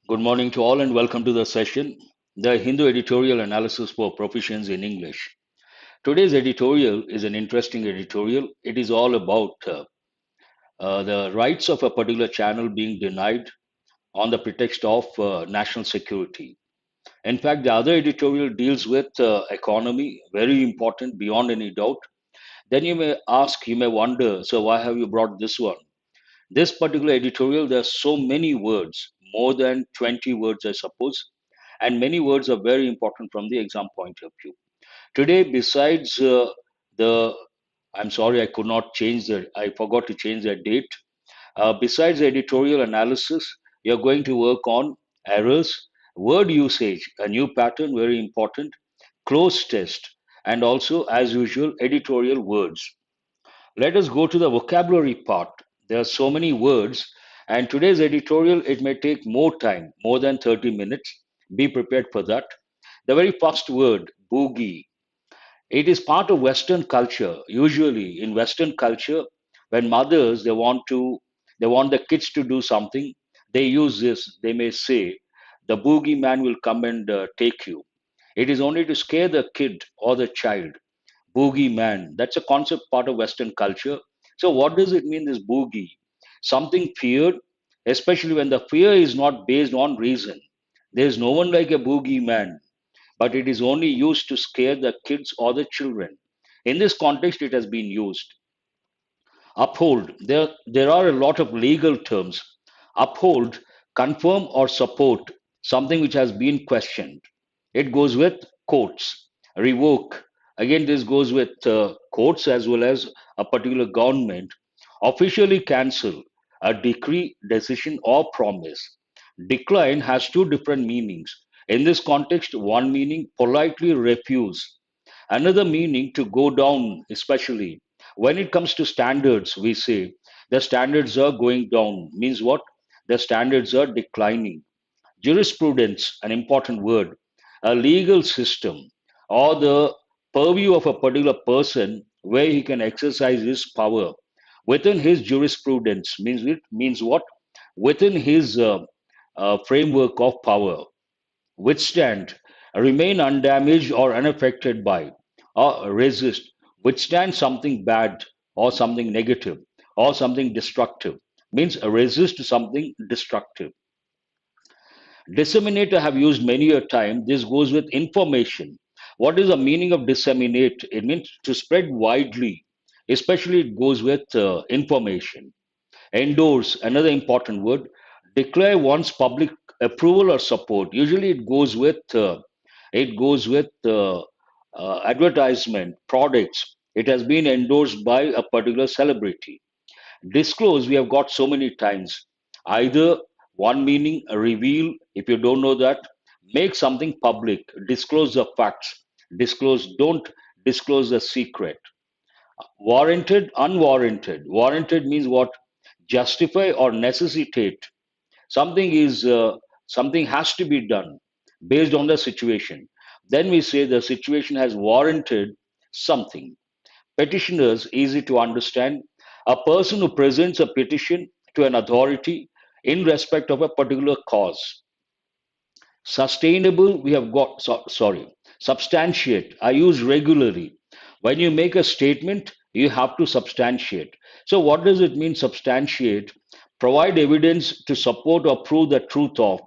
Good morning to all and welcome to the session, the Hindu Editorial Analysis for Proficiency in English. Today's editorial is an interesting editorial. It is all about the rights of a particular channel being denied on the pretext of national security. In fact, the other editorial deals with economy, very important beyond any doubt. Then you may wonder, so why have you brought this one? This particular editorial, there are so many words, more than 20 words, I suppose, and many words are very important from the exam point of view. Today, besides the, I'm sorry, I could not change I forgot to change the date. Besides the editorial analysis, you're going to work on errors, word usage, a new pattern, very important, cloze test, and also, as usual, editorial words. Let us go to the vocabulary part. There are so many words, and today's editorial, it may take more time, more than 30 minutes. Be prepared for that. The very first word, boogie, it is part of Western culture. Usually, in Western culture, when mothers they want the kids to do something, they use this. They may say, "The boogie man will come and take you." It is only to scare the kid or the child. Boogie man. That's a concept part of Western culture. So, what does it mean, this boogie? Something feared, especially when the fear is not based on reason. There is no one like a boogie man, but it is only used to scare the kids or the children. In this context, it has been used. Uphold. There are a lot of legal terms. Uphold, confirm or support something which has been questioned. It goes with courts. Revoke. Again, this goes with courts as well as a particular government. Officially cancel a decree, decision, or promise. Decline has two different meanings. In this context, one meaning politely refuse, another meaning to go down, especially when it comes to standards, we say the standards are going down. Means what? The standards are declining. Jurisprudence, an important word, a legal system or the purview of a particular person where he can exercise his power within his jurisprudence means what? Within his framework of power, withstand, remain undamaged or unaffected by, or resist, withstand something bad or something negative or something destructive. Means resist something destructive. Disseminate I have used many a time. This goes with information. What is the meaning of disseminate? It means to spread widely, especially it goes with information. Endorse, another important word. Declare one's public approval or support. Usually, it goes with advertisement, products. It has been endorsed by a particular celebrity. Disclose, we have got so many times. Either one meaning, reveal. If you don't know that, make something public. Disclose the facts. Disclose. Don't disclose the secret. Warranted, unwarranted. Warranted means what? Justify or necessitate. Something is something has to be done based on the situation. Then we say the situation has warranted something. Petitioners, easy to understand, a person who presents a petition to an authority in respect of a particular cause. Sustainable, we have got, sorry, substantiate, I use regularly. When you make a statement, you have to substantiate. So, what does it mean, substantiate? Provide evidence to support or prove the truth of.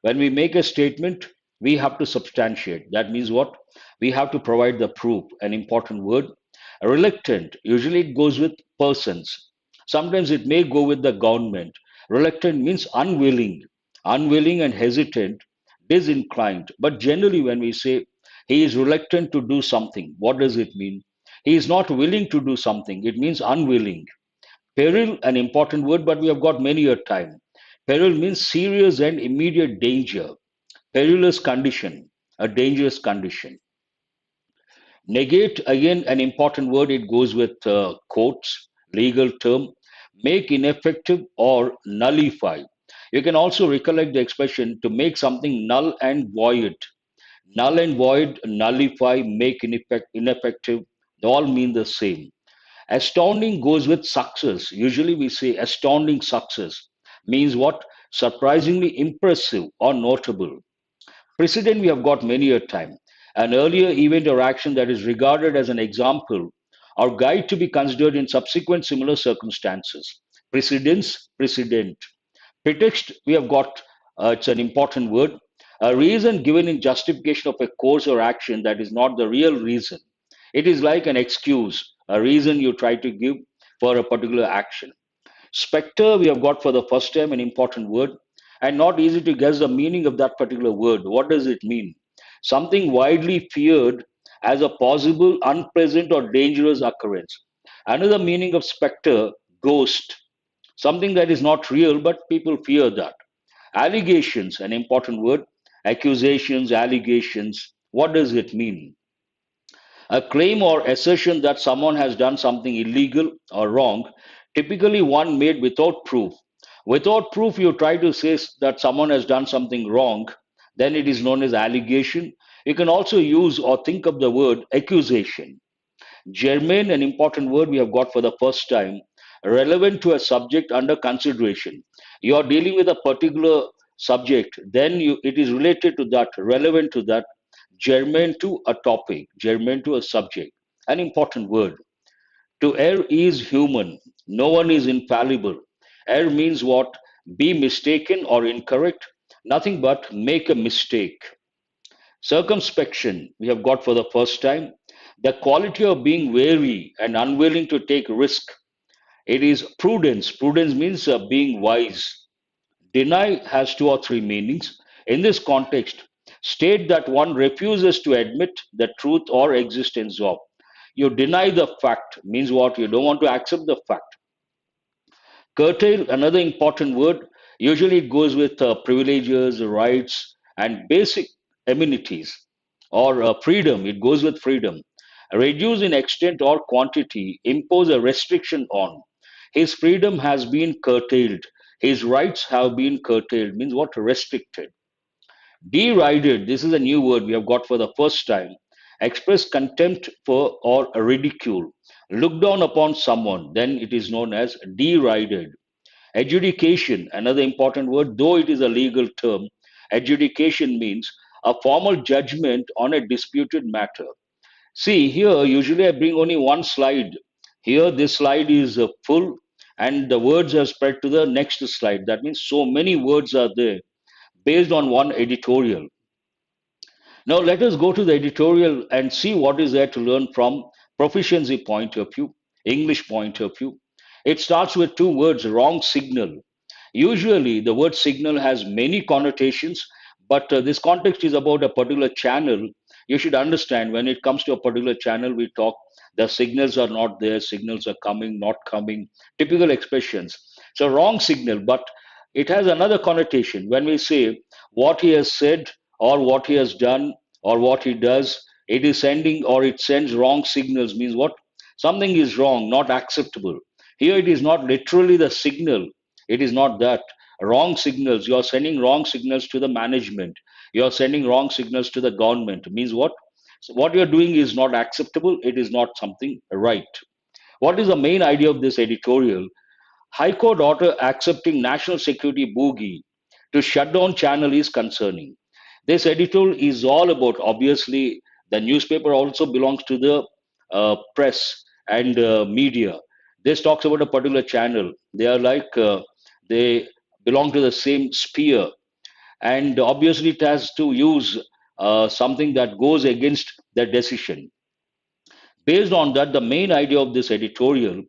When we make a statement, we have to substantiate. That means what? We have to provide the proof, an important word. Reluctant, usually it goes with persons. Sometimes it may go with the government. Reluctant means unwilling, unwilling and hesitant, disinclined. But generally, when we say he is reluctant to do something, what does it mean? He is not willing to do something, it means unwilling. Peril, an important word, but we have got many a time. Peril means serious and immediate danger, perilous condition, a dangerous condition. Negate, again, an important word, it goes with courts, legal term, make ineffective or nullify. You can also recollect the expression to make something null and void. Null and void, nullify, make ineffective, they all mean the same. Astounding goes with success. Usually we say astounding success means what? surprisingly impressive or notable. Precedent we have got many a time. An earlier event or action that is regarded as an example or guide to be considered in subsequent similar circumstances. Precedence, precedent. Pretext, we have got, it's an important word, a reason given in justification of a course or action that is not the real reason. It is like an excuse, a reason you try to give for a particular action. Spectre, we have got for the first time an important word, and not easy to guess the meaning of that particular word. What does it mean? Something widely feared as a possible unpleasant or dangerous occurrence. Another meaning of spectre, ghost, something that is not real, but people fear that. Allegations, an important word. Accusations, allegations. What does it mean? A claim or assertion that someone has done something illegal or wrong, typically one made without proof. Without proof, you try to say that someone has done something wrong, then it is known as allegation. You can also use or think of the word accusation. Germane, an important word we have got for the first time, relevant to a subject under consideration. You are dealing with a particular subject, then it is related to that, relevant to that, germane to a topic, germane to a subject. An important word. To err is human. No one is infallible. Err means what? Be mistaken or incorrect. Nothing but make a mistake. Circumspection, we have got for the first time, the quality of being wary and unwilling to take risk. It is prudence. Prudence means being wise. Deny has two or three meanings. In this context, state that one refuses to admit the truth or existence of. You deny the fact means what? You don't want to accept the fact. Curtail, another important word, usually it goes with privileges, rights, and basic amenities or freedom. It goes with freedom. Reduce in extent or quantity, impose a restriction on. His freedom has been curtailed. His rights have been curtailed, means what? Restricted. Derided, this is a new word we have got for the first time. Express contempt for or ridicule. Look down upon someone, then it is known as derided. Adjudication, another important word, though it is a legal term. Adjudication means a formal judgment on a disputed matter. See, here, usually I bring only one slide. Here, this slide is full, and the words are spread to the next slide. That means so many words are there based on one editorial. Now let us go to the editorial and see what is there to learn from proficiency point of view, English point of view. It starts with two words, wrong signal. Usually the word signal has many connotations, but this context is about a particular channel. You should understand when it comes to a particular channel, we talk the signals are not there, signals are coming, not coming, typical expressions. So wrong signal, but it has another connotation. When we say what he has said or what he has done or what he does, it is sending or it sends wrong signals, means what? Something is wrong, not acceptable. Here it is not literally the signal, it is not that. Wrong signals, you are sending wrong signals to the management, you are sending wrong signals to the government, means what? So what you are doing is not acceptable, it is not something right. What is the main idea of this editorial? High Court order accepting national security boogie to shut down channel is concerning. This editorial is all about, obviously, the newspaper also belongs to the press and media. This talks about a particular channel. They are like, they belong to the same sphere. And obviously, it has to use something that goes against the decision. Based on that, the main idea of this editorial,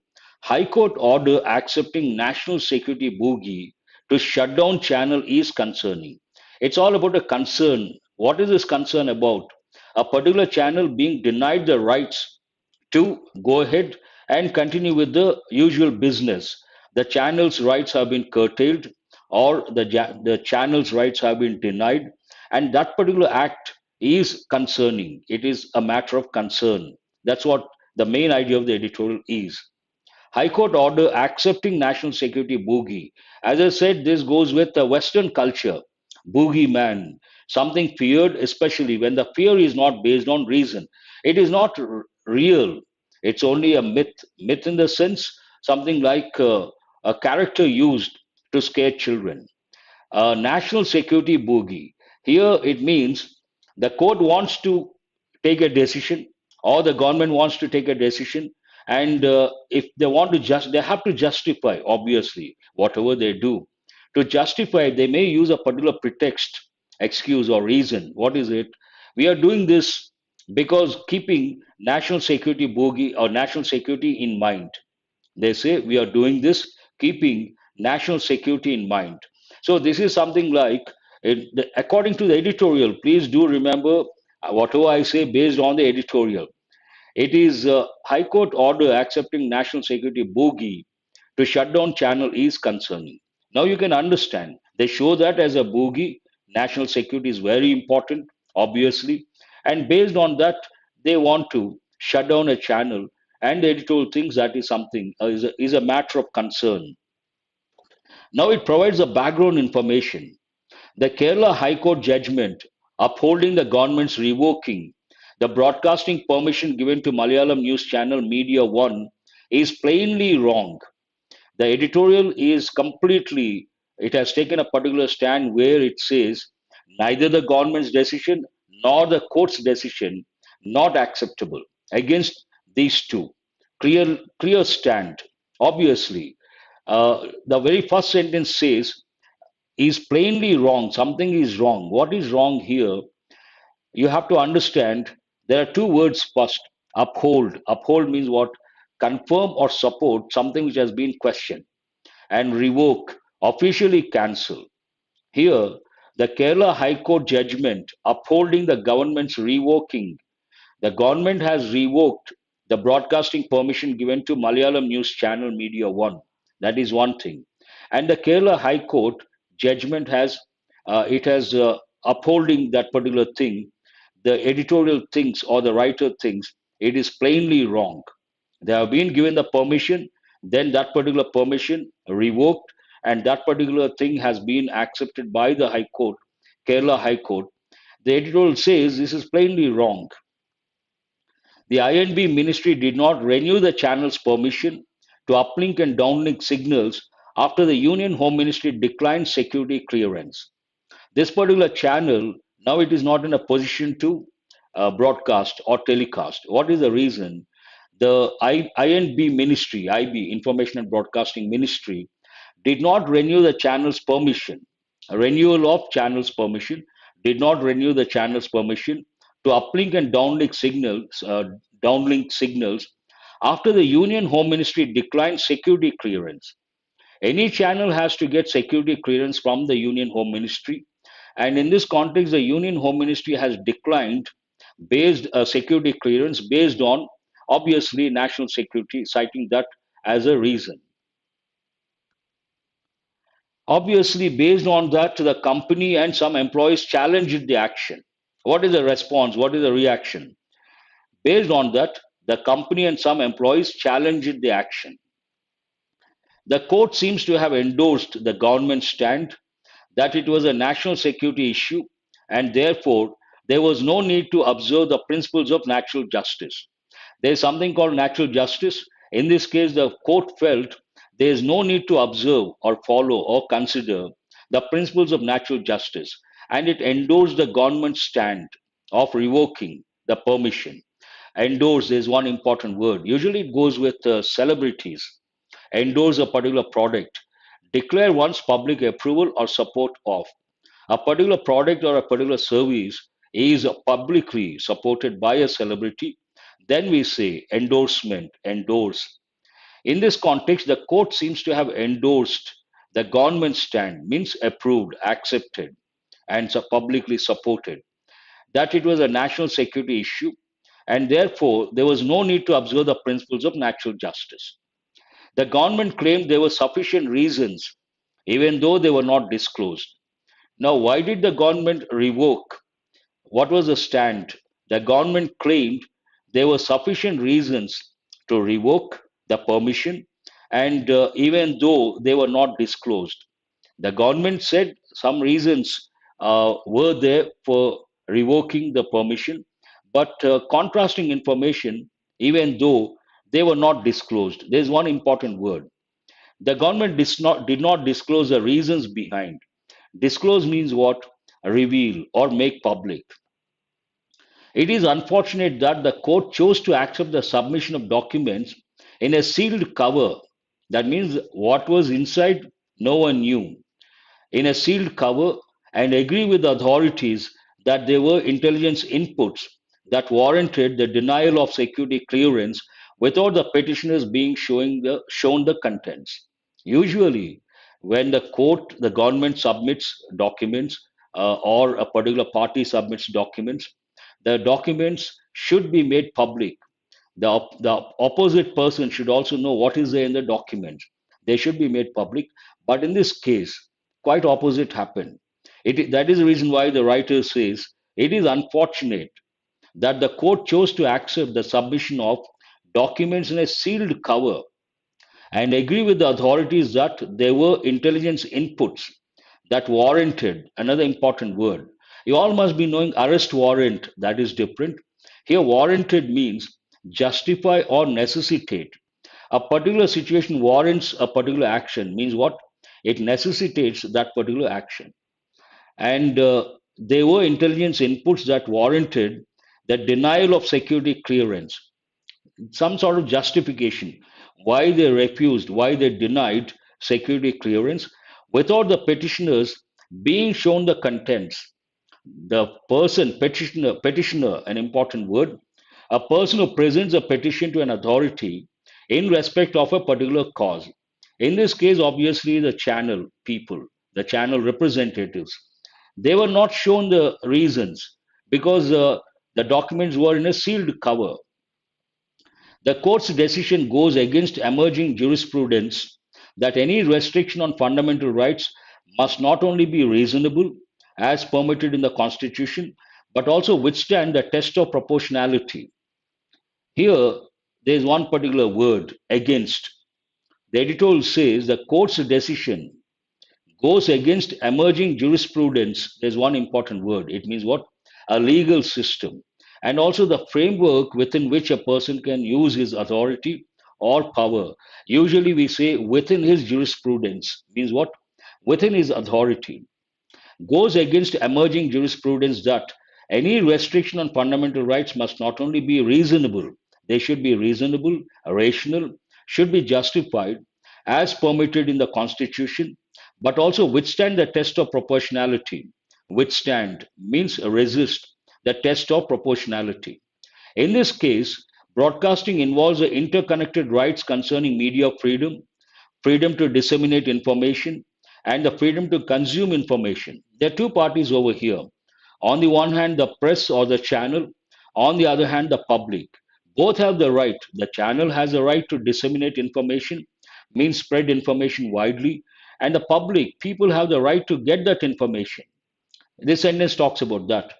High Court order accepting national security boogie to shut down channel is concerning. It's all about a concern. What is this concern about? A particular channel being denied the rights to go ahead and continue with the usual business. The channel's rights have been curtailed or the channel's rights have been denied, and that particular act is concerning. It is a matter of concern. That's what the main idea of the editorial is. High Court order accepting national security boogie. As I said, this goes with the Western culture. Boogie man, something feared, especially when the fear is not based on reason. It is not real. It's only a myth. Myth in the sense, something like a character used to scare children. National security bogey. Here it means the court wants to take a decision, or the government wants to take a decision, and if they want to they have to justify, obviously, whatever they do. To justify, they may use a particular pretext, excuse, or reason. What is it? We are doing this because keeping national security bogey or national security in mind. They say we are doing this keeping national security in mind. So this is something like, according to the editorial, please do remember whatever I say based on the editorial. It is a High Court order accepting national security bogey to shut down channel is concerning. Now you can understand. They show that as a bogey, national security is very important, obviously, and based on that, they want to shut down a channel. And the editorial thinks that is something is a matter of concern. Now it provides the background information. The Kerala High Court judgment upholding the government's revoking the broadcasting permission given to Malayalam news channel Media One is plainly wrong. The editorial is completely, it has taken a particular stand where it says neither the government's decision nor the court's decision not acceptable against these two. Clear stand. Obviously, the very first sentence says is plainly wrong. Something is wrong. What is wrong here? You have to understand there are two words first. Uphold. Uphold means what? Confirm or support something which has been questioned. And revoke, officially cancel. Here, the Kerala High Court judgment upholding the government's revoking. The government has revoked the broadcasting permission given to Malayalam news channel Media One. That is one thing. And the Kerala High Court judgment has it has upholding that particular thing. The editorial thinks or the writer thinks it is plainly wrong. They have been given the permission, then that particular permission revoked, and that particular thing has been accepted by the High Court, Kerala High Court. The editorial says this is plainly wrong. The INB ministry did not renew the channel's permission to uplink and downlink signals after the Union Home Ministry declined security clearance. This particular channel, now it is not in a position to broadcast or telecast. What is the reason? The INB ministry, IB, Information and Broadcasting Ministry, did not renew the channel's permission. A renewal of channel's permission did not renew the channel's permission to uplink and downlink signals after the Union Home Ministry declined security clearance. Any channel has to get security clearance from the Union Home Ministry, and in this context, the Union Home Ministry has declined based security clearance based on obviously national security, citing that as a reason. Obviously, based on that, the company and some employees challenged the action. What is the response? What is the reaction? Based on that, the company and some employees challenged the action. The court seems to have endorsed the government's stand that it was a national security issue and therefore there was no need to observe the principles of natural justice. There is something called natural justice. In this case, the court felt there is no need to observe or follow or consider the principles of natural justice, and it endorsed the government's stand of revoking the permission. Endorse is one important word. Usually it goes with celebrities. Endorse a particular product. Declare one's public approval or support of. A particular product or a particular service is publicly supported by a celebrity, then we say endorsement, endorse. In this context, the court seems to have endorsed the government stand, means approved, accepted, and so publicly supported, that it was a national security issue, and therefore there was no need to observe the principles of natural justice. The government claimed there were sufficient reasons, even though they were not disclosed. Now, why did the government revoke? What was the stand? The government claimed there were sufficient reasons to revoke the permission, and even though they were not disclosed, the government said some reasons were there for revoking the permission, but contrasting information, even though they were not disclosed. There's one important word. The government did not disclose the reasons behind. Disclose means what? Reveal or make public. It is unfortunate that the court chose to accept the submission of documents in a sealed cover. That means what was inside, no one knew. In a sealed cover, and agree with the authorities that there were intelligence inputs that warranted the denial of security clearance without the petitioners being shown the contents. Usually, when the government submits documents or a particular party submits documents, the documents should be made public. The opposite person should also know what is there in the document. They should be made public. But in this case, quite opposite happened. That is the reason why the writer says it is unfortunate that the court chose to accept the submission of documents in a sealed cover and agree with the authorities that there were intelligence inputs that warranted another important word. You all must be knowing arrest warrant, that is different. Here, warranted means justify or necessitate. A particular situation warrants a particular action, means what? It necessitates that particular action. And there were intelligence inputs that warranted the denial of security clearance, some sort of justification why they refused, why they denied security clearance without the petitioners being shown the contents. The person, petitioner, an important word, a person who presents a petition to an authority in respect of a particular cause. In this case, obviously, the channel people, the channel representatives, they were not shown the reasons because the documents were in a sealed cover. The court's decision goes against emerging jurisprudence that any restriction on fundamental rights must not only be reasonable, as permitted in the Constitution, but also withstand the test of proportionality. Here, there is one particular word, against. The editorial says the court's decision goes against emerging jurisprudence. There's one important word. It means what? A legal system. And also the framework within which a person can use his authority or power. Usually we say within his jurisprudence, means what? Within his authority. Goes against emerging jurisprudence that any restriction on fundamental rights must not only be reasonable, they should be reasonable, rational, should be justified as permitted in the Constitution, but also withstand the test of proportionality. Withstand means resist the test of proportionality. In this case, broadcasting involves the interconnected rights concerning media freedom, freedom to disseminate information, and the freedom to consume information. There are two parties over here. On the one hand, the press or the channel, on the other hand, the public. Both have the right. The channel has the right to disseminate information, means spread information widely, and the public, people have the right to get that information. This sentence talks about that.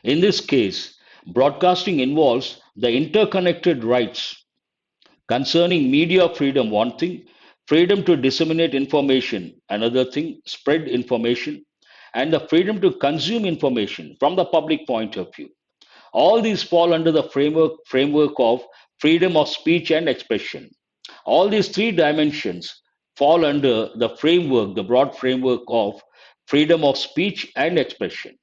In this case, broadcasting involves the interconnected rights concerning media freedom, one thing, freedom to disseminate information, another thing, spread information, and the freedom to consume information from the public point of view. All these fall under the framework of freedom of speech and expression. All these three dimensions fall under the framework, the broad framework of freedom of speech and expression.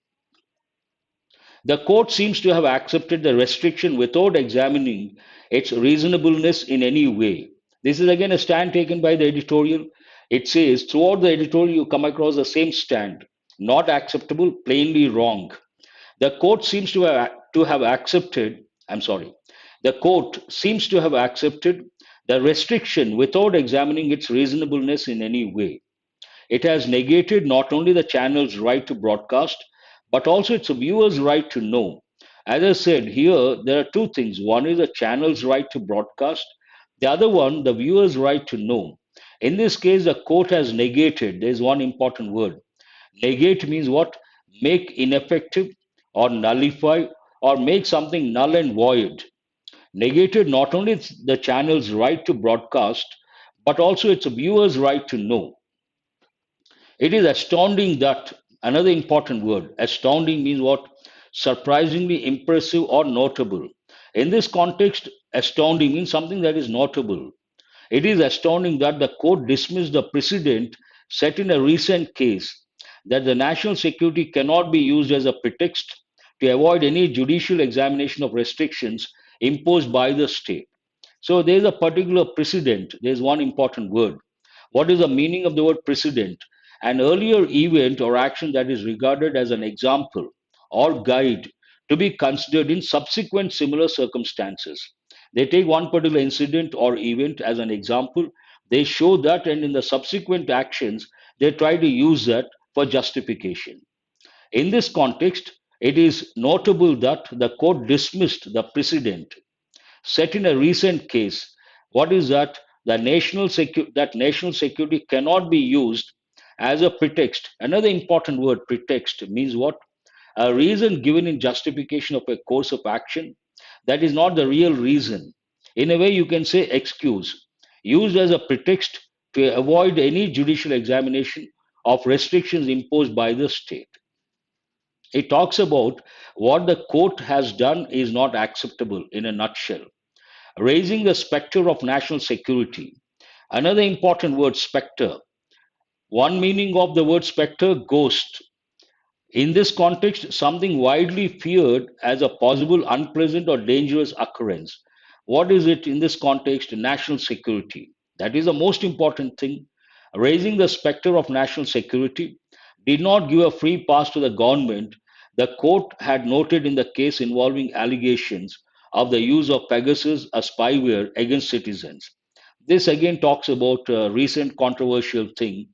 The court seems to have accepted the restriction without examining its reasonableness in any way. This is again a stand taken by the editorial. It says throughout the editorial you come across the same stand: not acceptable, plainly wrong. The court seems to have accepted, I'm sorry, the court seems to have accepted the restriction without examining its reasonableness in any way. It has negated not only the channel's right to broadcast, but also its viewers' right to know. As I said, here there are two things. One is the channel's right to broadcast, the other one, the viewer's right to know. In this case, the court has negated. There is one important word. Negate means what? Make ineffective or nullify or make something null and void. Negated not only the channel's right to broadcast, but also its viewers' right to know. It is astounding that, another important word, astounding means what? Surprisingly impressive or notable. In this context, astounding means something that is notable. It is astounding that the court dismissed the precedent set in a recent case that the national security cannot be used as a pretext to avoid any judicial examination of restrictions imposed by the state. So there is a particular precedent. There is one important word. What is the meaning of the word precedent? An earlier event or action that is regarded as an example or guide to be considered in subsequent similar circumstances. They take one particular incident or event as an example, they show that, and in the subsequent actions, they try to use that for justification. In this context, it is notable that the court dismissed the precedent set in a recent case. What is that? That national security cannot be used as a pretext. Another important word, pretext, means what? A reason given in justification of a course of action that is not the real reason. In a way, you can say excuse, used as a pretext to avoid any judicial examination of restrictions imposed by the state. It talks about what the court has done is not acceptable in a nutshell, raising the specter of national security. Another important word, specter. One meaning of the word specter, ghost. In this context, something widely feared as a possible unpleasant or dangerous occurrence. What is it in this context? National security. That is the most important thing. Raising the specter of national security did not give a free pass to the government. The court had noted in the case involving allegations of the use of Pegasus, a spyware against citizens. This again talks about a recent controversial thing,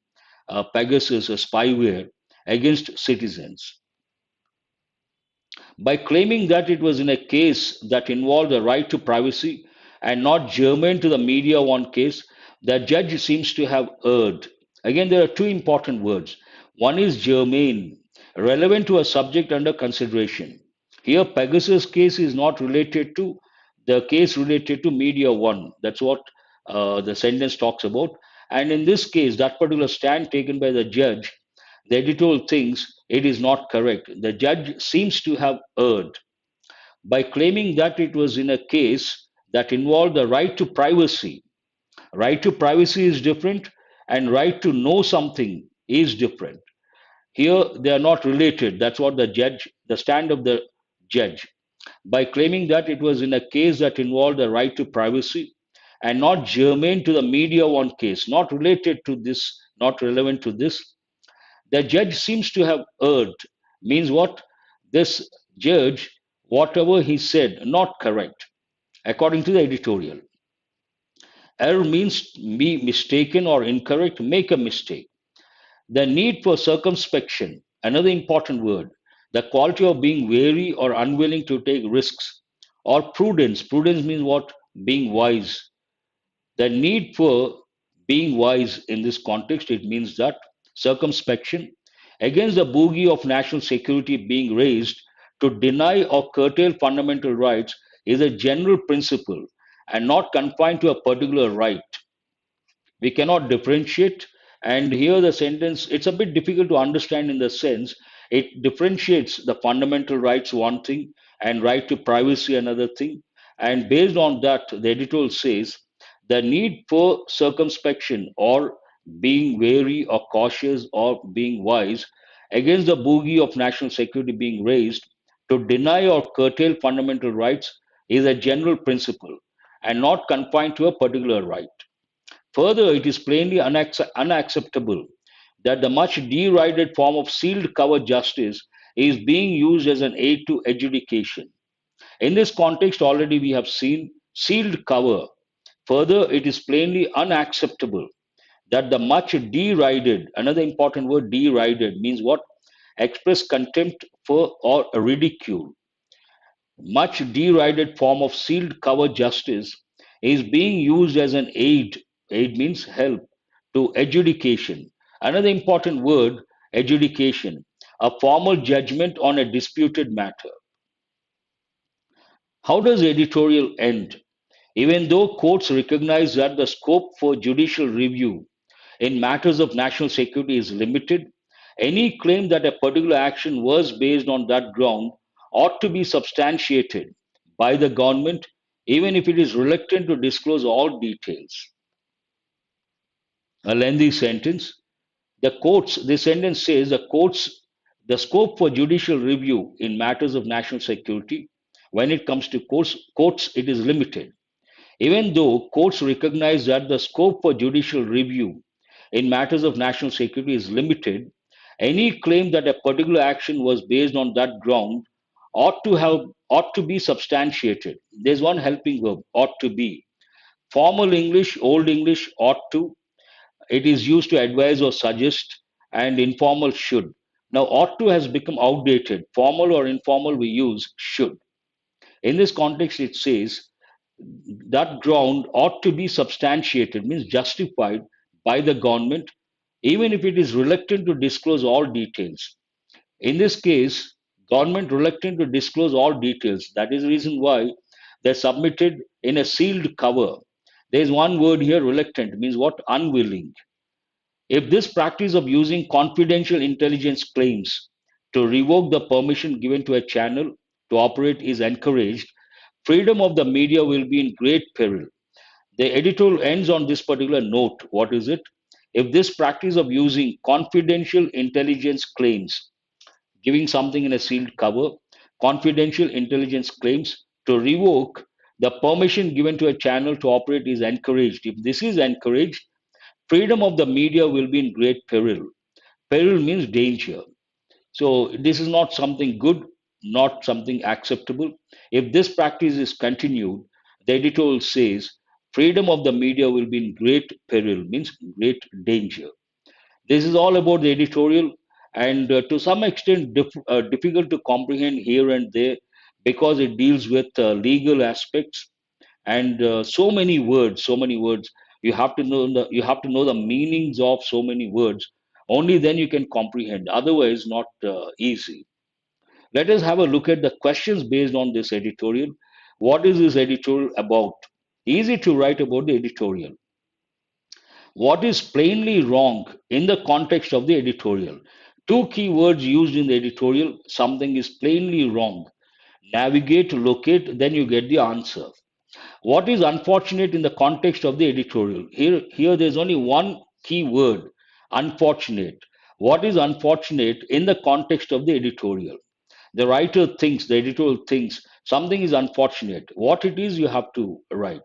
Pegasus, a spyware against citizens. By claiming that it was in a case that involved a right to privacy and not germane to the media one case, the judge seems to have erred. Again, there are two important words. One is germane, relevant to a subject under consideration. Here, Pegasus case is not related to the case related to media one. That's what the sentence talks about. And in this case, that particular stand taken by the judge, the editorial thinks it is not correct. The judge seems to have erred by claiming that it was in a case that involved the right to privacy. Right to privacy is different, and right to know something is different. Here, they are not related. That's what the stand of the judge. By claiming that it was in a case that involved the right to privacy and not germane to the media one case, not related to this, not relevant to this, the judge seems to have erred. Means what? This judge, whatever he said, not correct, according to the editorial. Error means be mistaken or incorrect, make a mistake. The need for circumspection, another important word, the quality of being wary or unwilling to take risks, or prudence. Prudence means what? Being wise. The need for being wise in this context, it means that circumspection against the boogie of national security being raised to deny or curtail fundamental rights is a general principle and not confined to a particular right. We cannot differentiate, and here the sentence, it's a bit difficult to understand in the sense it differentiates the fundamental rights one thing and right to privacy another thing, and based on that the editorial says the need for circumspection or being wary or cautious or being wise against the boogie of national security being raised to deny or curtail fundamental rights is a general principle and not confined to a particular right. Further, it is plainly unacceptable that the much derided form of sealed cover justice is being used as an aid to adjudication. In this context, already we have seen sealed cover. Further, it is plainly unacceptable that the much derided, another important word, derided, means what? Express contempt for or ridicule. Much derided form of sealed cover justice is being used as an aid means help, to adjudication. Another important word, adjudication, a formal judgment on a disputed matter. How does editorial end? Even though courts recognize that the scope for judicial review in matters of national security is limited, any claim that a particular action was based on that ground ought to be substantiated by the government, even if it is reluctant to disclose all details. A lengthy sentence. This sentence says the scope for judicial review in matters of national security, when it comes to courts, it is limited. Even though courts recognize that the scope for judicial review in matters of national security is limited, any claim that a particular action was based on that ground ought to be substantiated. There's one helping verb, ought to be. Formal English, Old English, ought to. It is used to advise or suggest, and informal should. Now, ought to has become outdated. Formal or informal, we use should. In this context, it says that ground ought to be substantiated, means justified by the government, even if it is reluctant to disclose all details. In this case, government reluctant to disclose all details. That is the reason why they submitted in a sealed cover. There is one word here, reluctant, means what? Unwilling. If this practice of using confidential intelligence claims to revoke the permission given to a channel to operate is encouraged, freedom of the media will be in great peril. The editorial ends on this particular note. What is it? If this practice of using confidential intelligence claims, giving something in a sealed cover, confidential intelligence claims to revoke the permission given to a channel to operate is encouraged. If this is encouraged, freedom of the media will be in great peril. Peril means danger. So this is not something good, not something acceptable. If this practice is continued, the editorial says freedom of the media will be in great peril, means great danger. This is all about the editorial, and to some extent difficult to comprehend here and there because it deals with legal aspects and so many words. You have to know the meanings of so many words. Only then you can comprehend. Otherwise, not easy. Let us have a look at the questions based on this editorial. What is this editorial about? Easy to write about the editorial. What is plainly wrong in the context of the editorial? Two key words used in the editorial. Something is plainly wrong. Navigate, locate, then you get the answer. What is unfortunate in the context of the editorial? Here there's only one key word, unfortunate. What is unfortunate in the context of the editorial? The editorial thinks something is unfortunate. What it is, you have to write.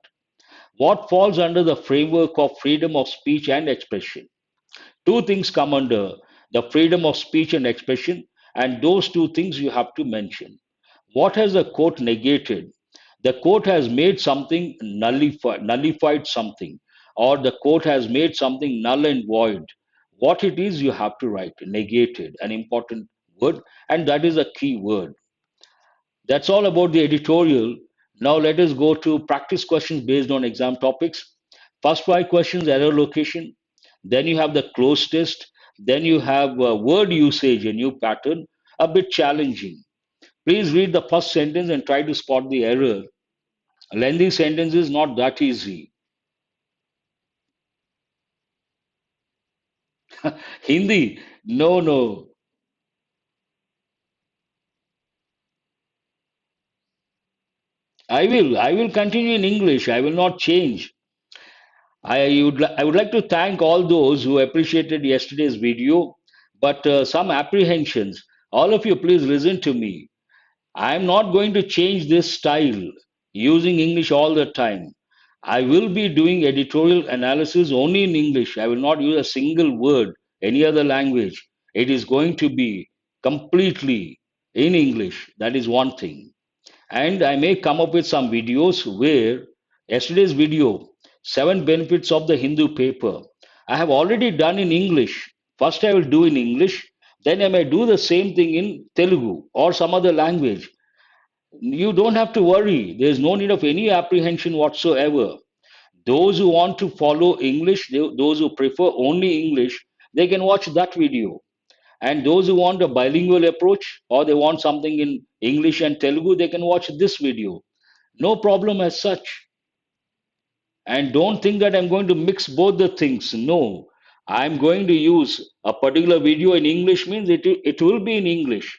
What falls under the framework of freedom of speech and expression? Two things come under the freedom of speech and expression, and those two things you have to mention. What has the court negated? The court has made something nullified something, or the court has made something null and void. What it is, you have to write negated, an important word, and that is a key word. That's all about the editorial. Now let us go to practice questions based on exam topics. First five questions, error location. Then you have the cloze test. Then you have word usage, a new pattern, a bit challenging. Please read the first sentence and try to spot the error. Lengthy sentence is not that easy. Hindi, no, no. I will continue in English. I will not change. I would like to thank all those who appreciated yesterday's video, but some apprehensions. All of you, please listen to me. I am not going to change this style using English all the time. I will be doing editorial analysis only in English. I will not use a single word, any other language. It is going to be completely in English. That is one thing. And I may come up with some videos where yesterday's video, seven benefits of the Hindu paper, I have already done in English. First, I will do in English, then I may do the same thing in Telugu or some other language. You don't have to worry. There's no need of any apprehension whatsoever. Those who want to follow English, those who prefer only English, they can watch that video. And those who want a bilingual approach or they want something in English and Telugu, they can watch this video. No problem as such. And don't think that I'm going to mix both the things. No, I'm going to use a particular video in English means it will be in English.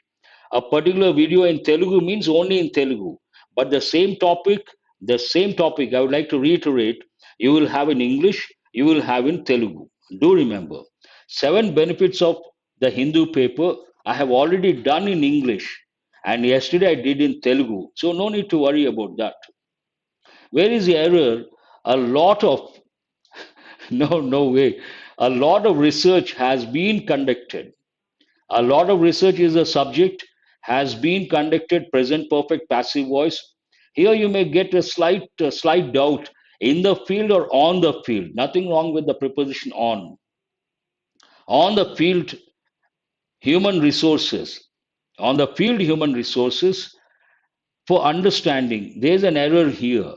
A particular video in Telugu means only in Telugu. But the same topic, I would like to reiterate, you will have in English, you will have in Telugu. Do remember. 7 benefits of the Hindu paper I have already done in English, and yesterday I did in Telugu. So no need to worry about that. Where is the error? A lot of, no way. A lot of research has been conducted. A lot of research is a subject, has been conducted, present perfect passive voice. Here you may get a slight doubt, in the field or on the field. Nothing wrong with the preposition on. On the field, human resources. On the field, human resources. For understanding, there's an error here.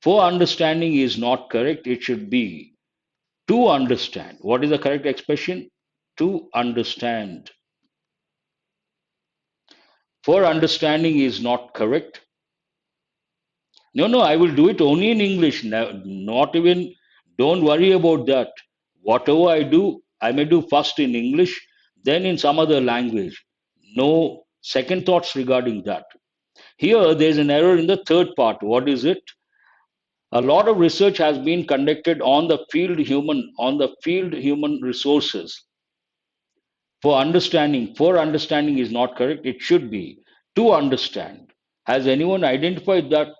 For understanding is not correct. It should be to understand. What is the correct expression? To understand. For understanding is not correct. No, I will do it only in English. Not even, don't worry about that. Whatever I do, I may do first in English, then in some other language. No second thoughts regarding that. Here, there's an error in the third part. What is it? A lot of research has been conducted on the field human resources. For understanding is not correct. It should be to understand. Has anyone identified that?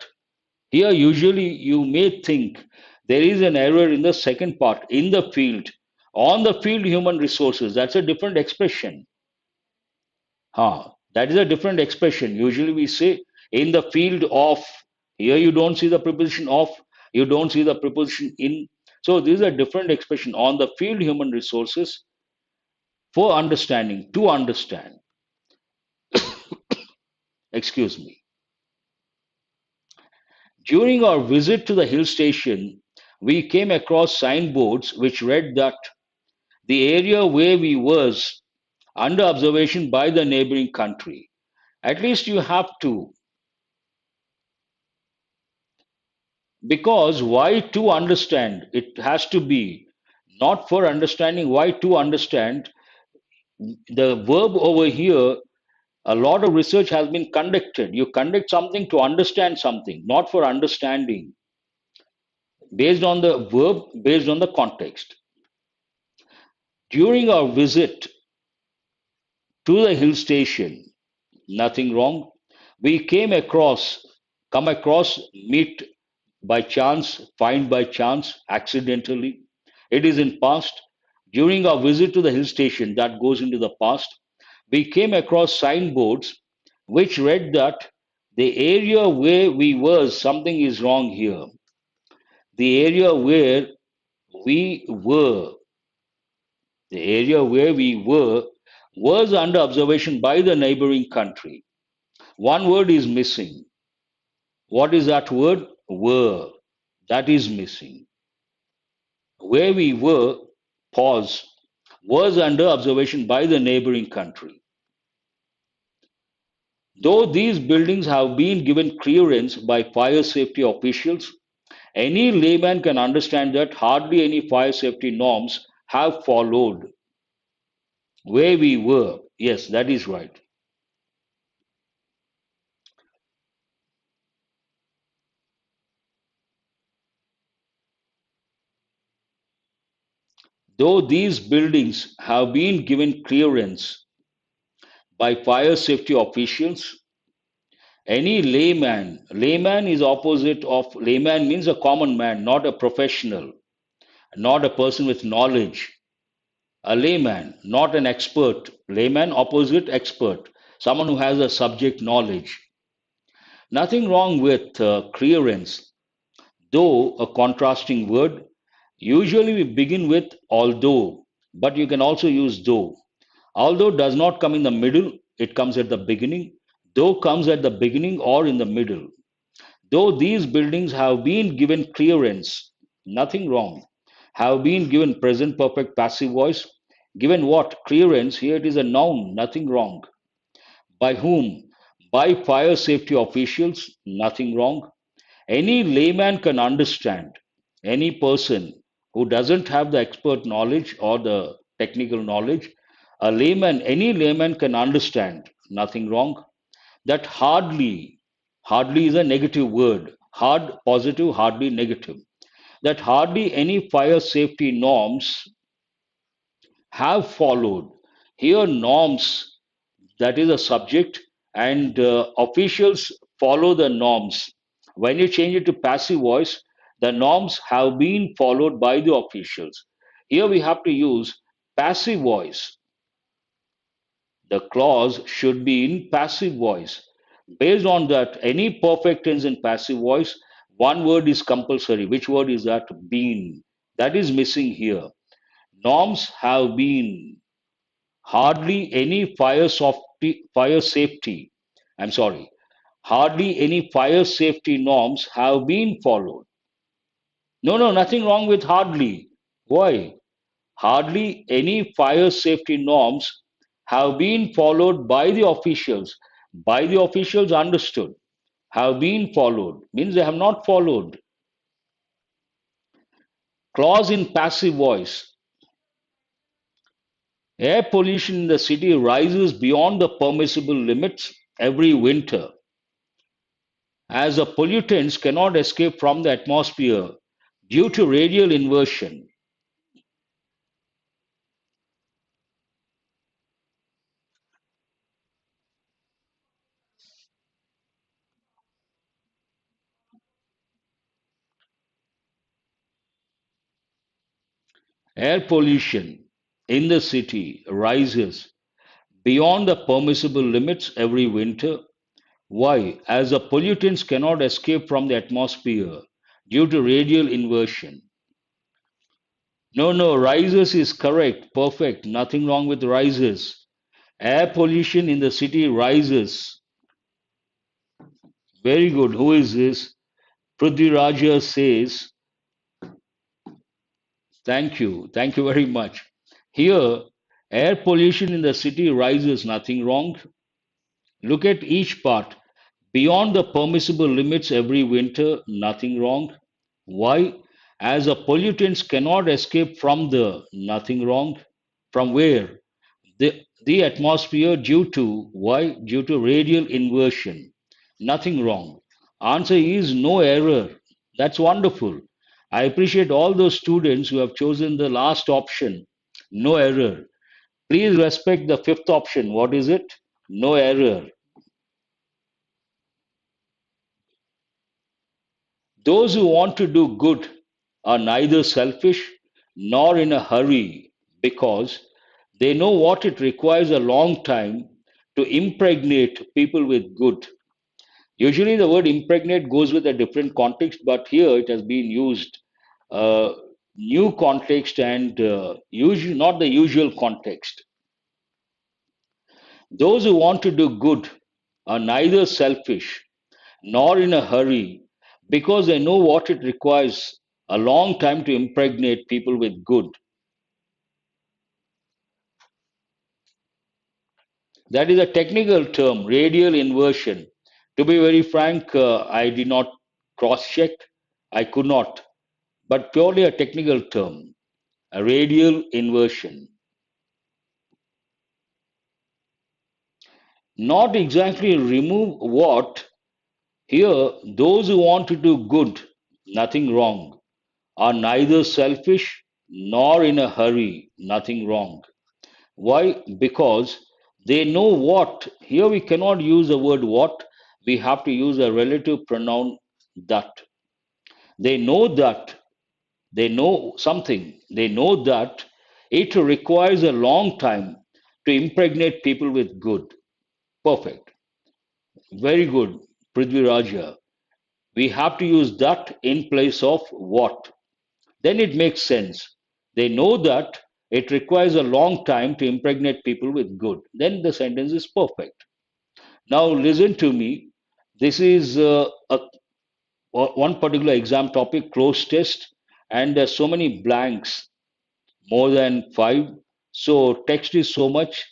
Here, usually you may think there is an error in the second part, in the field, on the field human resources. That's a different expression. That is a different expression. Usually we say in the field of. Here you don't see the preposition of, you don't see the preposition in. So this is a different expression, on the field human resources, for understanding, to understand. Excuse me. During our visit to the hill station, we came across signboards which read that the area where we was under observation by the neighboring country. At least you have to, because why to understand? It has to be not for understanding. Why to understand? The verb over here, a lot of research has been conducted. You conduct something to understand something, not for understanding, based on the verb, based on the context. During our visit to the hill station, nothing wrong. We come across, meet by chance, find by chance, accidentally. It is in past. During our visit to the hill station, that goes into the past, we came across signboards which read that the area where we was, something is wrong here. The area where we were, the area where we were was under observation by the neighboring country. One word is missing. What is that word? Were. That is missing. Where we were, pause, was under observation by the neighboring country. Though these buildings have been given clearance by fire safety officials, any layman can understand that hardly any fire safety norms have followed. Where we were, yes, that is right. Though these buildings have been given clearance by fire safety officials, any layman is opposite of, layman means a common man, not a professional, not a person with knowledge. A layman, not an expert. Layman opposite expert, someone who has a subject knowledge. Nothing wrong with clearance, though a contrasting word. Usually we begin with although, but you can also use though. Although does not come in the middle, it comes at the beginning. Though comes at the beginning or in the middle. Though these buildings have been given clearance, nothing wrong. Have been given present perfect passive voice. Given what? Clearance. Here it is a noun, nothing wrong. By whom? By fire safety officials, nothing wrong. Any layman can understand. Any person who doesn't have the expert knowledge or the technical knowledge, any layman can understand. Nothing wrong. That hardly is a negative word. Hard, positive, hardly negative. That hardly any fire safety norms Have followed. Here, norms, that is a subject, and officials follow the norms. When you change it to passive voice, the norms have been followed by the officials. Here we have to use passive voice. The clause should be in passive voice. Based on that, any perfect tense in passive voice, one word is compulsory. Which word is that? Been. That is missing here. Norms have been. Hardly any fire safety. I'm sorry. Hardly any fire safety norms have been followed. No, no, nothing wrong with hardly. Why? Hardly any fire safety norms have been followed by the officials. By the officials, understood. Have been followed means they have not followed. Clause in passive voice. Air pollution in the city rises beyond the permissible limits every winter, as the pollutants cannot escape from the atmosphere due to radial inversion. Air pollution in the city rises beyond the permissible limits every winter. Why? As the pollutants cannot escape from the atmosphere due to radial inversion. No, no, rises is correct, perfect, nothing wrong with rises. Air pollution in the city rises. Very good. Who is this? Prithviraja says, thank you. Thank you very much. Here, air pollution in the city rises. Nothing wrong. Look at each part. Beyond the permissible limits every winter. Nothing wrong. Why? As the pollutants cannot escape from the nothing wrong. From where? The atmosphere due to why? Due to radial inversion. Nothing wrong. Answer is no error. That's wonderful. I appreciate all those students who have chosen the last option. No error. Please respect the fifth option. What is it? No error. Those who want to do good are neither selfish nor in a hurry because they know what it requires a long time to impregnate people with good. Usually, the word impregnate goes with a different context, but here it has been used uh, new context and not the usual context. Those who want to do good are neither selfish nor in a hurry because they know what it requires a long time to impregnate people with good. That is a technical term, radial inversion. To be very frank, I did not cross check. I could not, but purely a technical term, a radial inversion. Not exactly remove what. Here, those who want to do good, nothing wrong, are neither selfish nor in a hurry, nothing wrong. Why? Because they know what. Here we cannot use the word what, we have to use a relative pronoun that. They know that, they know something, they know that it requires a long time to impregnate people with good. Perfect. Very good, Prithvi Raja. We have to use that in place of what. Then it makes sense. They know that it requires a long time to impregnate people with good. Then the sentence is perfect. Now, listen to me. This is one particular exam topic, close test, and there's so many blanks, more than five. So, text is so much.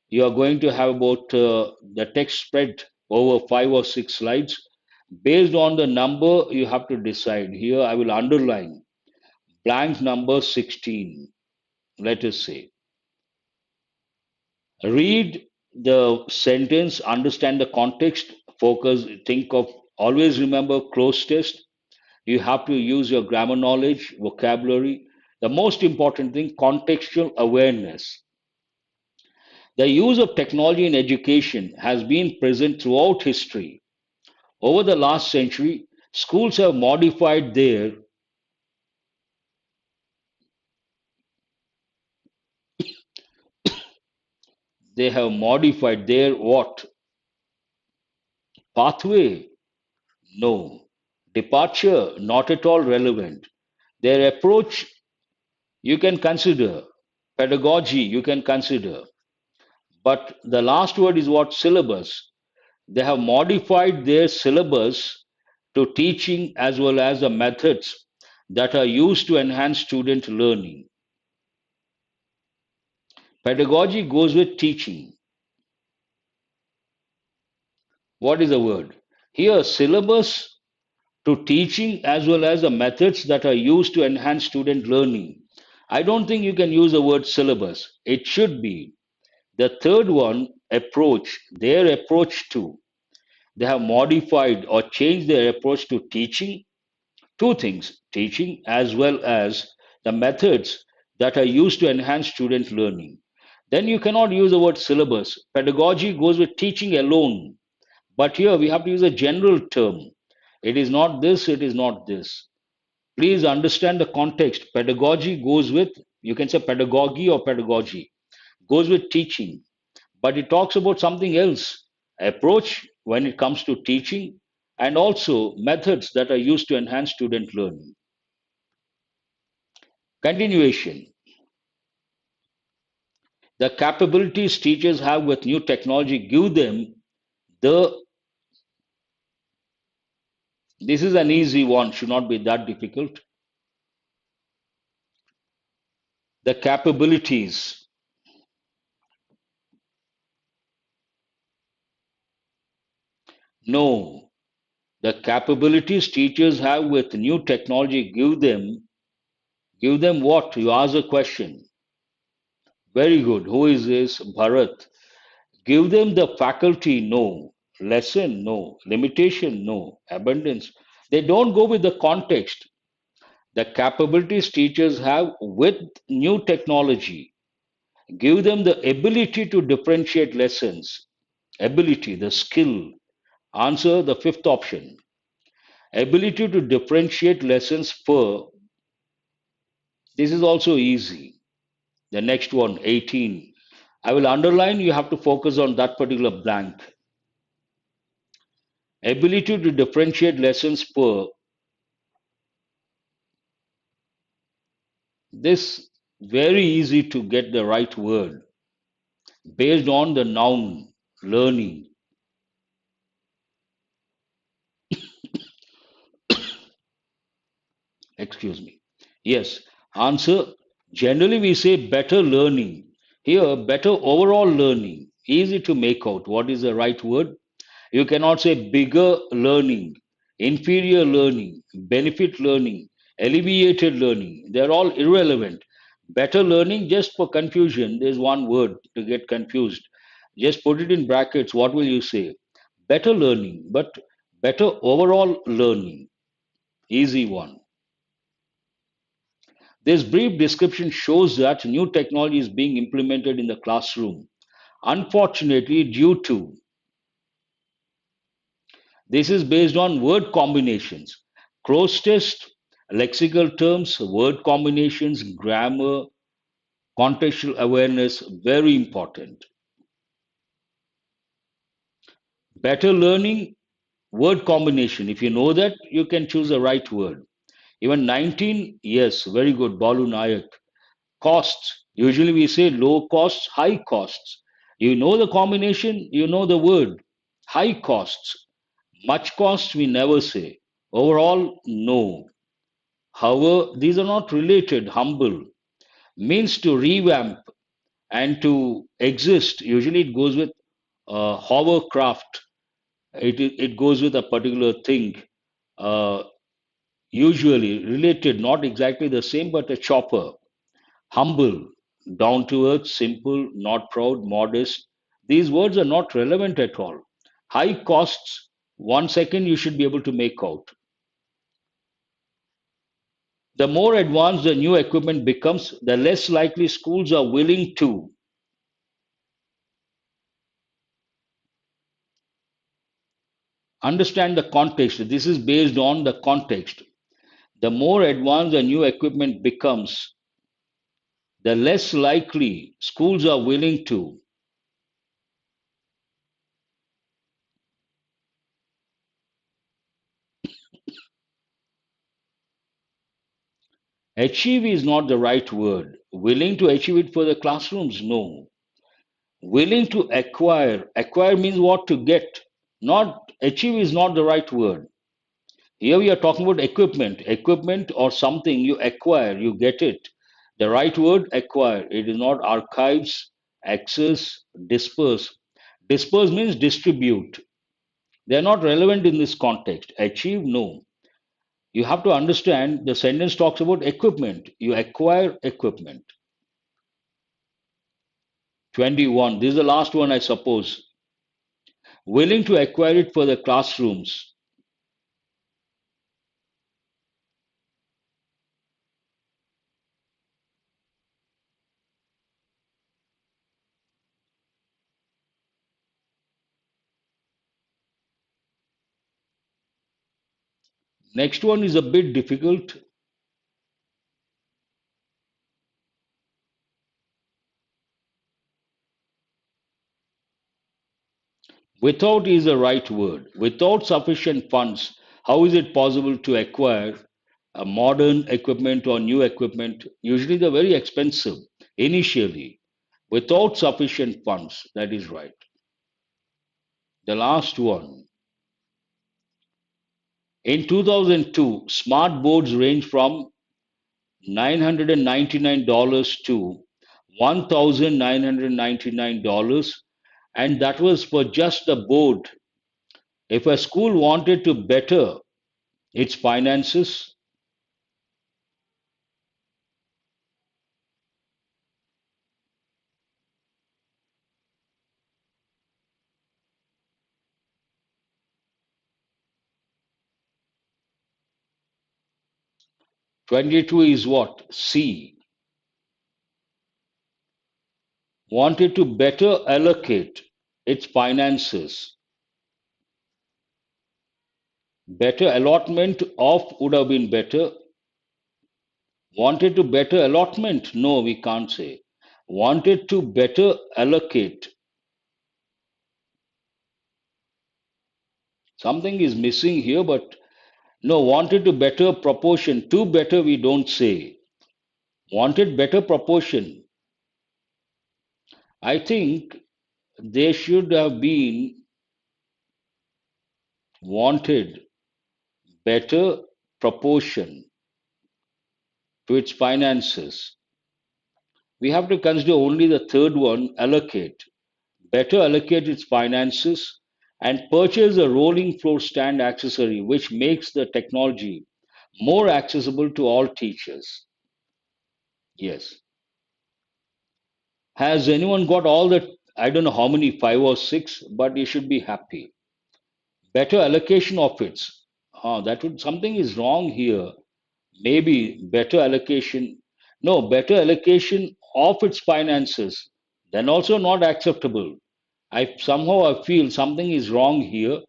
You are going to have about the text spread over 5 or 6 slides. Based on the number, you have to decide. Here, I will underline blank number 16. Let us say, read the sentence, understand the context, focus, think of, always remember close test. You have to use your grammar knowledge, vocabulary, The most important thing, contextual awareness. The use of technology in education has been present throughout history. Over the last century, schools have modified their what? Pathway? No. Departure? Not at all relevant. Their approach you can consider. Pedagogy you can consider. But the last word is what? Syllabus. They have modified their syllabus to teaching as well as the methods that are used to enhance student learning. Pedagogy goes with teaching. What is the word? Here, syllabus to teaching as well as the methods that are used to enhance student learning. I don't think you can use the word syllabus. It should be the third one, approach, their approach to. They have modified or changed their approach to teaching. Two things, teaching as well as the methods that are used to enhance student learning. Then you cannot use the word syllabus. Pedagogy goes with teaching alone. But here we have to use a general term. It is not this, it is not this. Please understand the context. Pedagogy goes with, you can say pedagogy or pedagogy, goes with teaching. But it talks about something else, approach when it comes to teaching, and also methods that are used to enhance student learning. Continuation. The capabilities teachers have with new technology give them the, this is an easy one, should not be that difficult. The capabilities. No. The capabilities teachers have with new technology give them what? You ask a question. Very good. Who is this? Bharat. Give them the faculty, no. Lesson, no. Limitation, no. Abundance. They don't go with the context. The capabilities teachers have with new technology. Give them the ability to differentiate lessons. Ability, the skill. Answer the fifth option. Ability to differentiate lessons per. This is also easy. The next one, 18. I will underline, you have to focus on that particular blank. Ability to differentiate lessons per. This very easy to get the right word based on the noun learning. Excuse me. Yes. Answer. Generally, we say better learning. Here, better overall learning. Easy to make out. What is the right word? You cannot say bigger learning, inferior learning, benefit learning, alleviated learning. They're all irrelevant. Better learning, just for confusion, there's one word to get confused. Just put it in brackets. What will you say? Better learning, but better overall learning. Easy one. This brief description shows that new technology is being implemented in the classroom. Unfortunately, due to this is based on word combinations. Cloze test, lexical terms, word combinations, grammar, contextual awareness, very important. Better learning, word combination. If you know that, you can choose the right word. Even 19, yes, very good, Balu Nayak. Costs, usually we say low costs, high costs. You know the combination, you know the word. High costs, much costs, we never say. Overall, no. However, these are not related. Humble means to revamp and to exist. Usually, it goes with hovercraft. It goes with a particular thing. Uh, Usually related, not exactly the same, but a chopper. Humble, down to earth, simple, not proud, modest. These words are not relevant at all. High costs. 1 second, you should be able to make out. The more advanced the new equipment becomes, the less likely schools are willing to understand the context. This is based on the context. The more advanced the new equipment becomes, the less likely schools are willing to achieve is not the right word. Willing to achieve it for the classrooms? No. Willing to acquire. Acquire means what? To get. Not achieve is not the right word. Here we are talking about equipment. Equipment or something you acquire, you get it. The right word, acquire. It is not archives, access, disperse. Disperse means distribute. They are not relevant in this context. Achieve, no. You have to understand the sentence talks about equipment. You acquire equipment. 21. This is the last one, I suppose. Willing to acquire it for the classrooms. Next one is a bit difficult. Without is the right word. Without sufficient funds, how is it possible to acquire a modern equipment or new equipment? Usually they're very expensive initially. Without sufficient funds, that is right. The last one. In 2002, smart boards range from $999 to $1,999, and that was for just the board. If a school wanted to better its finances, 22 is what? C. Wanted to better allocate its finances. Better allotment of would have been better. Wanted to better allotment? No, we can't say. Wanted to better allocate. Something is missing here, but no, wanted to better proportion. To better, we don't say. Wanted better proportion. I think they should have been wanted better proportion to its finances. We have to consider only the third one, allocate. Better allocate its finances and purchase a rolling floor stand accessory which makes the technology more accessible to all teachers. Yes. Has anyone got all the, I don't know how many, five or six, but you should be happy. Better allocation of its. That would, something is wrong here. Maybe better allocation. No, better allocation of its finances. Then also not acceptable. I feel something is wrong here.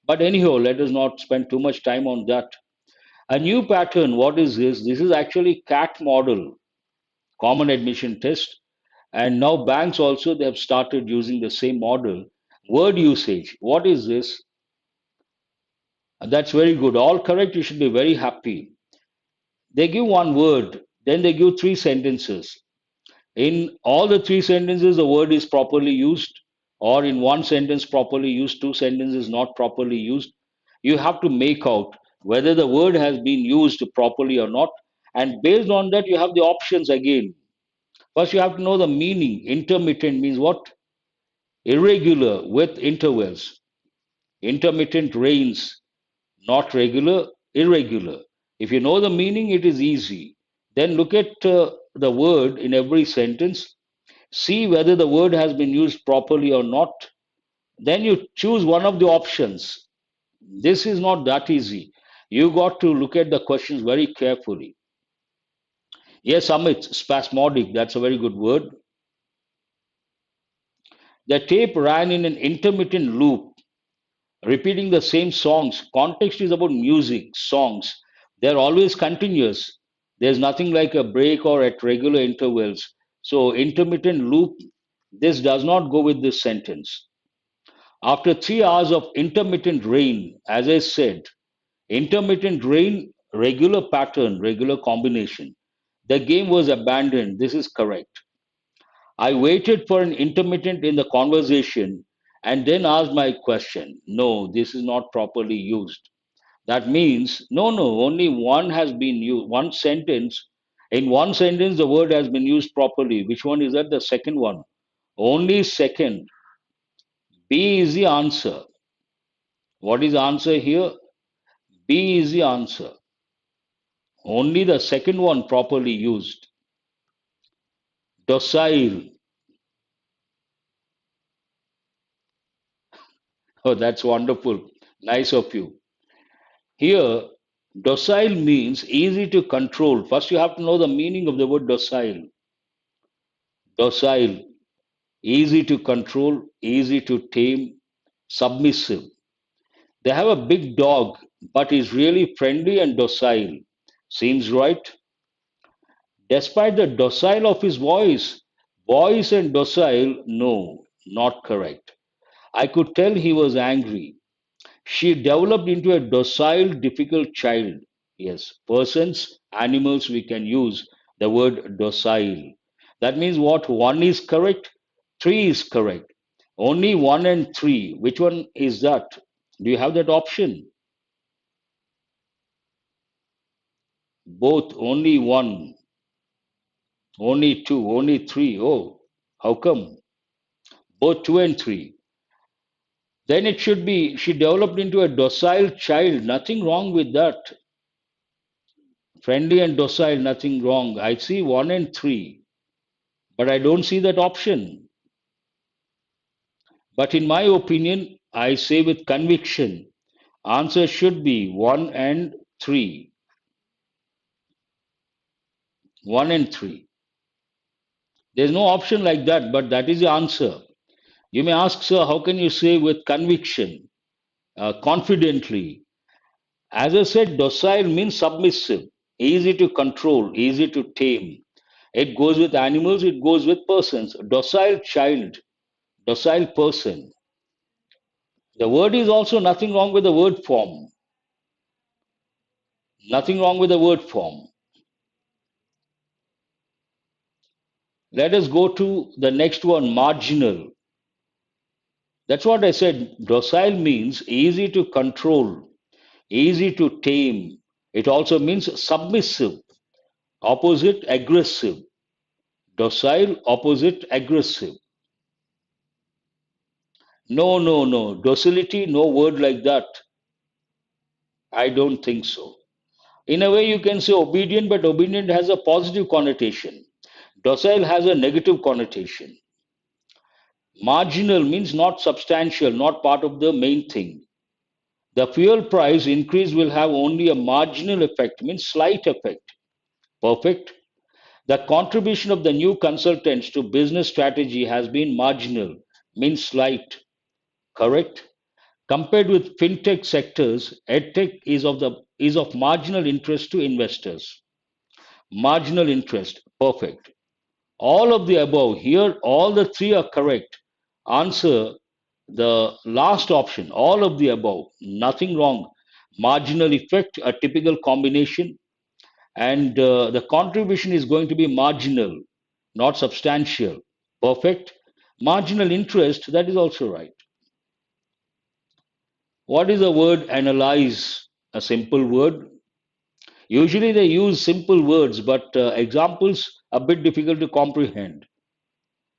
But anyhow, let us not spend too much time on that. A new pattern. What is this? This is actually CAT model, Common Admission Test. And now banks also they have started using the same model. Word usage. What is this? That's very good. All correct. You should be very happy. They give one word, then they give three sentences. In all the three sentences, the word is properly used, or in one sentence properly used, two sentences not properly used. You have to make out whether the word has been used properly or not. And based on that, you have the options again. First, you have to know the meaning. Intermittent means what? Irregular with intervals. Intermittent rains, not regular, irregular. If you know the meaning, it is easy. Then look at the word in every sentence, see whether the word has been used properly or not. Then you choose one of the options. This is not that easy. You got to look at the questions very carefully. Yes, Amit, spasmodic, that's a very good word. The tape ran in an intermittent loop, repeating the same songs. Context is about music, songs. They're always continuous. There's nothing like a break or at regular intervals. So, intermittent loop, this does not go with this sentence. After 3 hours of intermittent rain, as I said, intermittent rain, regular pattern, regular combination. The game was abandoned. This is correct. I waited for an intermittent in the conversation and then asked my question. No, this is not properly used. That means, no, only one has been used, one sentence. In one sentence, the word has been used properly. Which one is that? The second one. Only second. B is the answer. What is the answer here? B is the answer. Only the second one properly used. Docile. Oh, that's wonderful. Nice of you. Here, docile means easy to control. First, you have to know the meaning of the word docile. Docile, easy to control, easy to tame, submissive. They have a big dog, but is really friendly and docile. Seems right? Despite the docile of his voice and docile, no, not correct. I could tell he was angry. She developed into a docile, difficult child. Yes, persons, animals, we can use the word docile. That means what? One is correct, three is correct. Only one and three. Which one is that? Do you have that option? Both, only one, only two, only three. Oh, how come? Both two and three. Then it should be she developed into a docile child. Nothing wrong with that. Friendly and docile, nothing wrong. I see one and three, but I don't see that option. But in my opinion, I say with conviction, answer should be one and three. One and three. There's no option like that, but that is the answer. You may ask, sir, how can you say with conviction, confidently? As I said, docile means submissive, easy to control, easy to tame. It goes with animals, it goes with persons. Docile child, docile person. The word is also nothing wrong with the word form. Nothing wrong with the word form. Let us go to the next one, marginal. That's what I said. Docile means easy to control, easy to tame. It also means submissive, opposite aggressive. Docile, opposite aggressive. No. Docility, no word like that. I don't think so. In a way, you can say obedient, but obedient has a positive connotation. Docile has a negative connotation. Marginal means not substantial, not part of the main thing. The fuel price increase will have only a marginal effect, means slight effect. Perfect. The contribution of the new consultants to business strategy has been marginal, means slight. Correct. Compared with fintech sectors, edtech is of marginal interest to investors. Marginal interest. Perfect. All of the above, here all the three are correct. Answer the last option, all of the above, nothing wrong. Marginal effect, a typical combination, and the contribution is going to be marginal, not substantial. Perfect. Marginal interest, that is also right. What is the word analyze? A simple word. Usually they use simple words, but examples a bit difficult to comprehend.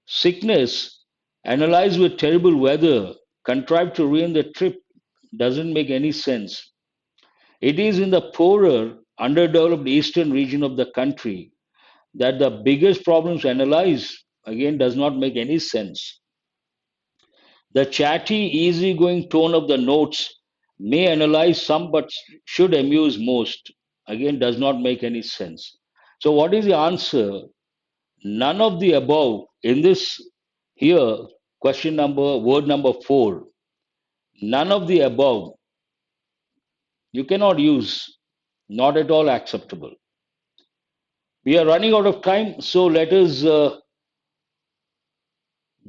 Sickness, analyzed with terrible weather, contrived to ruin the trip, doesn't make any sense. It is in the poorer, underdeveloped eastern region of the country that the biggest problems analyze, again, does not make any sense. The chatty, easygoing tone of the notes may analyze some but should amuse most, again, does not make any sense. So, what is the answer? None of the above in this here, question number, word number four. None of the above you cannot use, not at all acceptable. We are running out of time, so let us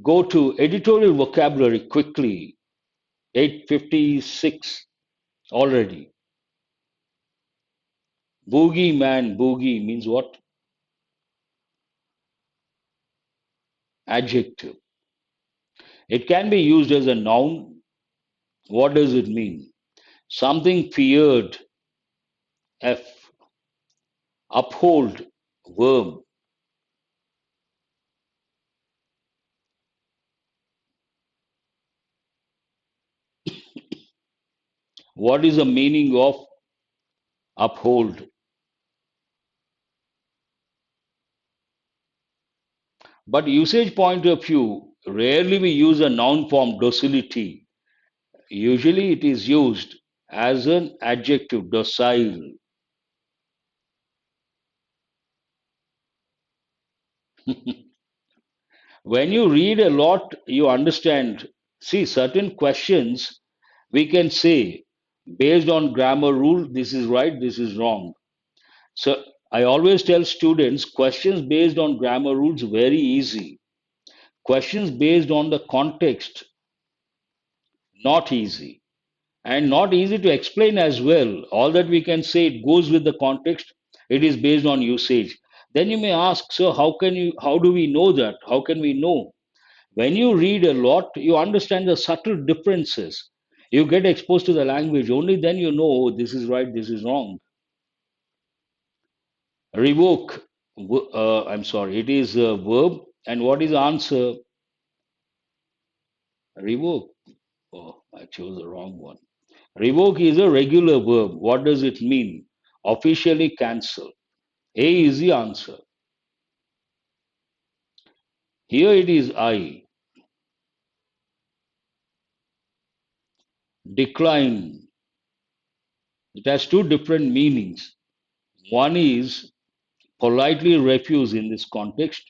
go to editorial vocabulary quickly. 8:56 already. Boogie man, boogie means what? Adjective. It can be used as a noun. What does it mean? Something feared. F. Uphold. Verb. What is the meaning of uphold? But usage point of view, rarely we use a noun form docility. Usually it is used as an adjective, docile. When you read a lot, you understand. See, certain questions we can say based on grammar rule, this is right, this is wrong. So I always tell students questions based on grammar rules very easy. Questions based on the context, not easy. And not easy to explain as well. All that we can say it goes with the context, it is based on usage. Then you may ask, so how do we know that? How can we know? When you read a lot, you understand the subtle differences. You get exposed to the language. Only then you know, oh, this is right, this is wrong. Revoke, I'm sorry, it is a verb. And what is the answer? Revoke. Oh, I chose the wrong one. Revoke is a regular verb. What does it mean? Officially cancel. A is the answer. Here it is I. Decline. It has two different meanings. One is politely refuse in this context.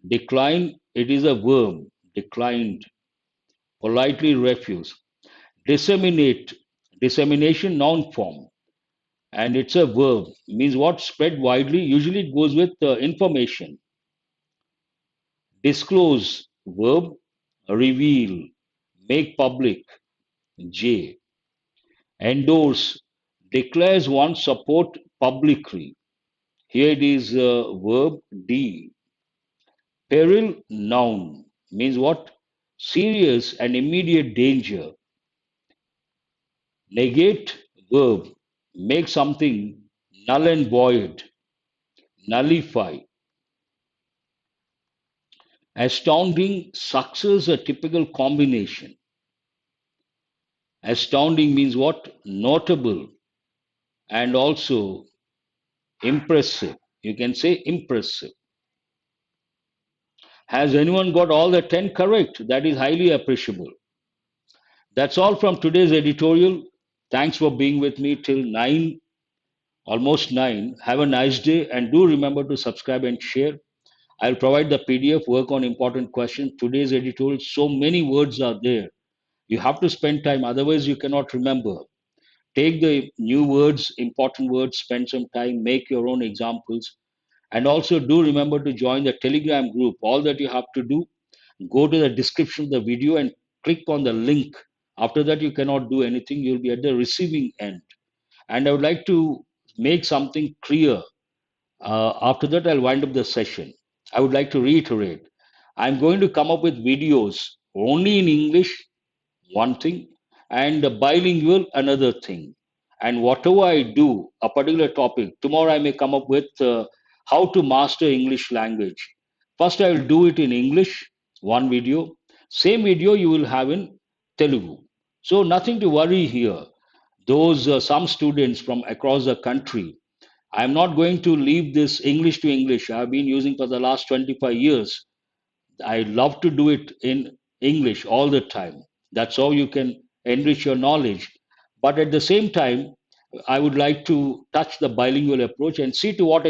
Decline, it is a verb. Declined. Politely refuse. Disseminate. Dissemination, noun form. And it's a verb. Means what? Spread widely. Usually it goes with information. Disclose, verb. Reveal. Make public. J. Endorse. Declares one's support publicly. Here it is verb D. Peril, noun. Means what? Serious and immediate danger. Negate, verb. Make something null and void. Nullify. Astounding, success, a typical combination. Astounding means what? Notable and also impressive. You can say impressive. Has anyone got all the 10 correct? That is highly appreciable. That's all from today's editorial. Thanks for being with me till 9, almost 9. Have a nice day and do remember to subscribe and share. I'll provide the PDF, work on important questions. Today's editorial, so many words are there. You have to spend time, otherwise, you cannot remember. Take the new words, important words, spend some time, make your own examples. And also do remember to join the Telegram group. All that you have to do, go to the description of the video and click on the link. After that, you cannot do anything. You'll be at the receiving end. And I would like to make something clear. After that, I'll wind up the session. I would like to reiterate I'm going to come up with videos only in English, one thing, and bilingual, another thing. And whatever I do, a particular topic, tomorrow I may come up with how to master English language. First, I will do it in English, one video. Same video you will have in Telugu. So, nothing to worry here. Those some students from across the country, I'm not going to leave this English to English. I've been using for the last 25 years. I love to do it in English all the time. That's how you can enrich your knowledge. But at the same time, I would like to touch the bilingual approach and see to what